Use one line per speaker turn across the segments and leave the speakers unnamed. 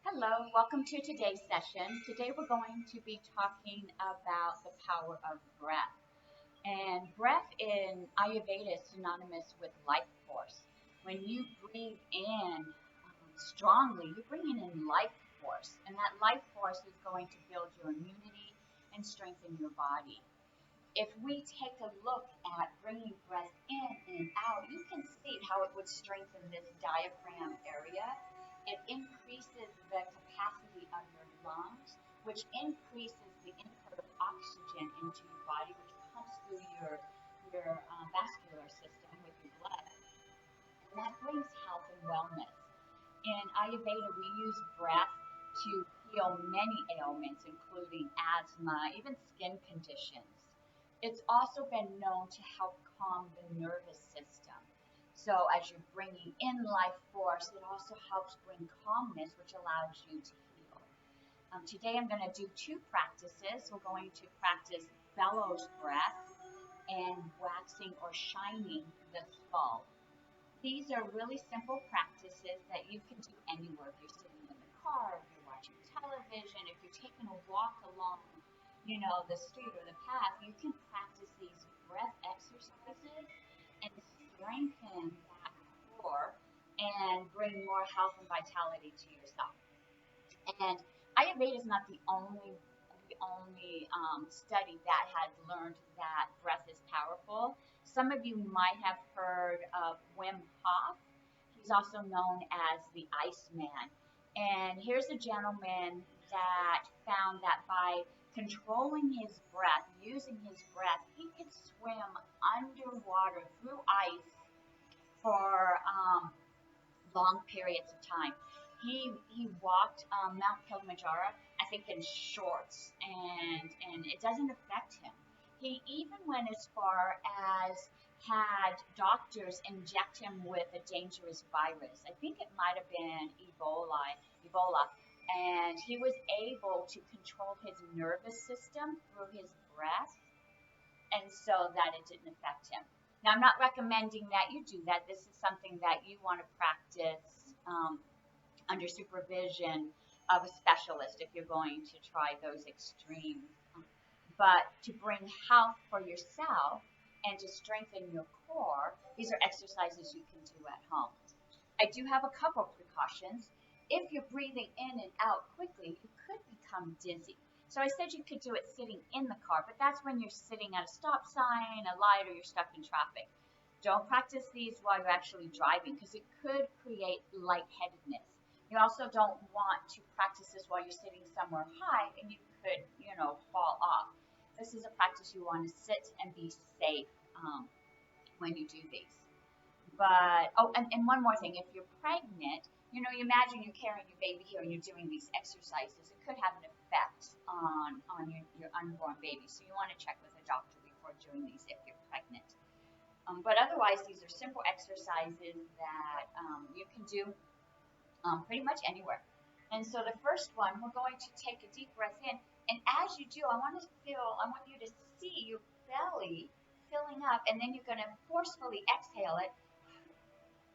Hello, welcome to today's session. Today we're going to be talking about the power of breath. And breath in Ayurveda is synonymous with life force. When you breathe in strongly, you're bringing in life force, and that life force is going to build your immunity and strengthen your body. If we take a look at bringing breath in and out, you can see how it would strengthen this diaphragm area. It increases the capacity of your lungs, which increases the input of oxygen into your body, which pumps through your vascular system with your blood, and that brings health and wellness. In Ayurveda, we use breath to heal many ailments, including asthma, even skin conditions. It's also been known to help calm the nervous system. So, as you're bringing in life force, it also helps bring calmness, which allows you to heal. Today, I'm going to do two practices. We're going to practice bellows breath and waxing or shining the skull. These are really simple practices that you can do anywhere. If you're sitting in the car, if you're watching television, if you're taking a walk along, the street or the path, you can practice these breath exercises and strengthen that core and bring more health and vitality to yourself. And Ayurveda is not the only study that has learned that breath is powerful. Some of you might have heard of Wim Hof. He's also known as the Iceman. And here's a gentleman that found that by controlling his breath, using his breath, he could swim underwater through ice for long periods of time. He walked Mount Kilimanjaro, I think, in shorts, and it doesn't affect him. He even went as far as had doctors inject him with a dangerous virus. I think it might have been Ebola, and he was able to control his nervous system through his breath, and so that it didn't affect him. Now, I'm not recommending that you do that. This is something that you want to practice under supervision of a specialist if you're going to try those extremes. But to bring health for yourself and to strengthen your core, these are exercises you can do at home. I do have a couple precautions. If you're breathing in and out quickly, you could become dizzy. So I said you could do it sitting in the car, but that's when you're sitting at a stop sign, a light, or you're stuck in traffic. Don't practice these while you're actually driving because it could create lightheadedness. You also don't want to practice this while you're sitting somewhere high and you could, fall off. This is a practice you want to sit and be safe when you do these. But, and one more thing, if you're pregnant, you imagine you're carrying your baby here and you're doing these exercises. It could have an effect on your unborn baby. So you want to check with a doctor before doing these if you're pregnant. But otherwise, these are simple exercises that you can do pretty much anywhere. And so the first one, we're going to take a deep breath in. And as you do, I want you to see your belly filling up. And then you're going to forcefully exhale it.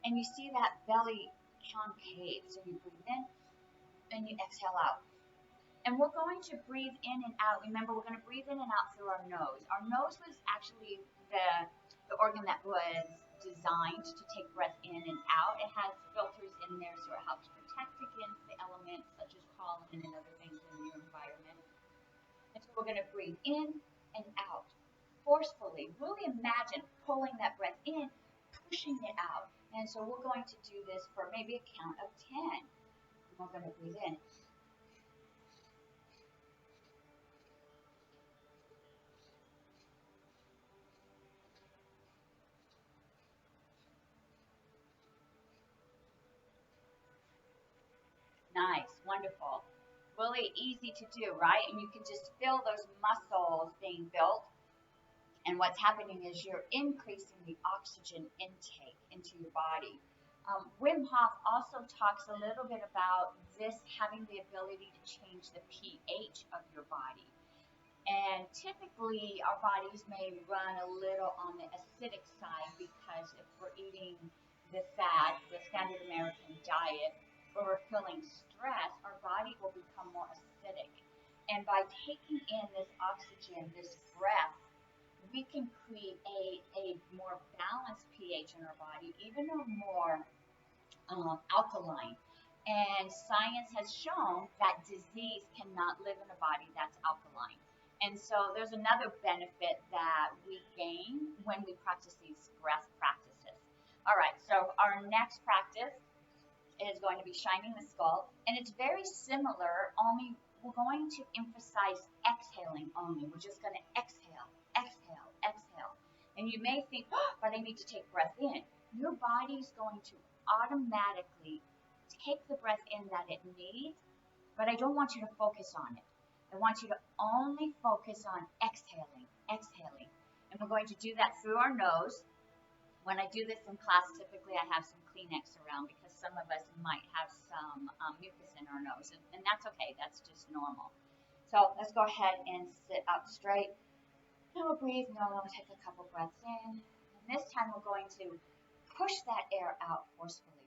And you see that belly concave. So you breathe in and you exhale out. And we're going to breathe in and out. Remember, we're going to breathe in and out through our nose. Our nose was actually the organ that was designed to take breath in and out. It has filters in there, so it helps protect against the elements such as pollen and other things in your environment. And so we're going to breathe in and out forcefully. Really imagine pulling that breath in, pushing it out. And so we're going to do this for maybe a count of 10. And we're going to breathe in. Nice, wonderful. Really easy to do, right? And you can just feel those muscles being built. And what's happening is you're increasing the oxygen intake into your body. Wim Hof also talks a little bit about this having the ability to change the pH of your body. And typically, our bodies may run a little on the acidic side because if we're eating the standard American diet, or we're feeling stress, our body will become more acidic. And by taking in this oxygen, this breath, we can create a more balanced pH in our body, even a more alkaline. And science has shown that disease cannot live in a body that's alkaline. And so there's another benefit that we gain when we practice these breath practices. All right, so our next practice is going to be shining the skull, and it's very similar, only we're going to emphasize exhaling only. We're just going to exhale, exhale, exhale. And you may think, oh, but I need to take breath in. Your body's going to automatically take the breath in that it needs, but I don't want you to focus on it. I want you to only focus on exhaling, exhaling. And we're going to do that through our nose. When I do this in class, typically I have some Kleenex around because some of us might have some mucus in our nose, and that's okay. That's just normal. So let's go ahead and sit up straight. And we'll breathe normal, take a couple breaths in. And this time we're going to push that air out forcefully.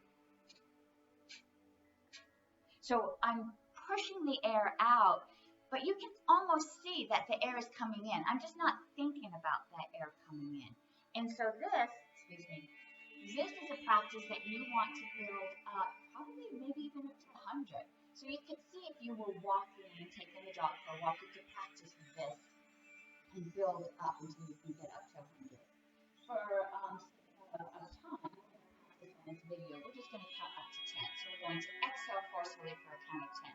So I'm pushing the air out, but you can almost see that the air is coming in. I'm just not thinking about that air coming in. And so this, excuse me, this is a practice that you want to build up, probably maybe even up to 100. So you could see if you were walking and taking the dog for a walk, you could practice this and build up until you can get up to 100. For sake of time, we're going to practice on this video. We're just going to count up to 10. So we're going to exhale forcefully for a count of 10.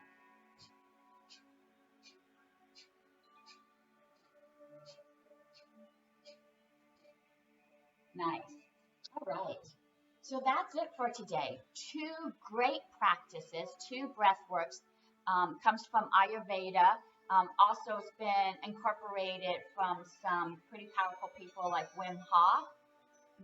Nice. All right. So that's it for today. Two great practices, two breath works. Comes from Ayurveda. Also, it's been incorporated from some pretty powerful people like WIMHOF.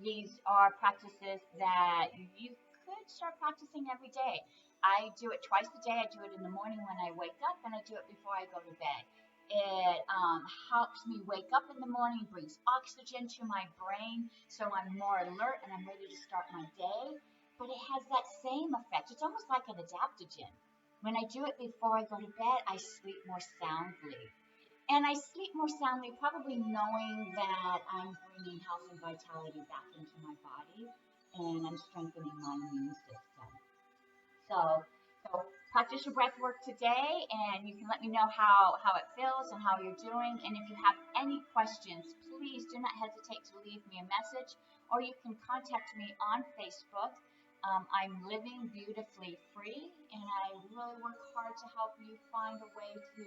These are practices that you could start practicing every day. I do it twice a day. I do it in the morning when I wake up, and I do it before I go to bed. It helps me wake up in the morning, brings oxygen to my brain, so I'm more alert and I'm ready to start my day. But it has that same effect. It's almost like an adaptogen. When I do it before I go to bed, I sleep more soundly. And I sleep more soundly, probably knowing that I'm bringing health and vitality back into my body, and I'm strengthening my immune system. So practice your breath work today, and you can let me know how it feels and how you're doing. And if you have any questions, please do not hesitate to leave me a message, or you can contact me on Facebook. I'm Living Beautifully Free, and I really work hard to help you find a way to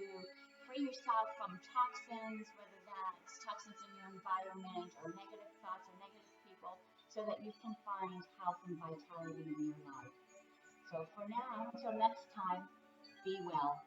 free yourself from toxins, whether that's toxins in your environment or negative thoughts or negative people, so that you can find health and vitality in your life. So for now, until next time, be well.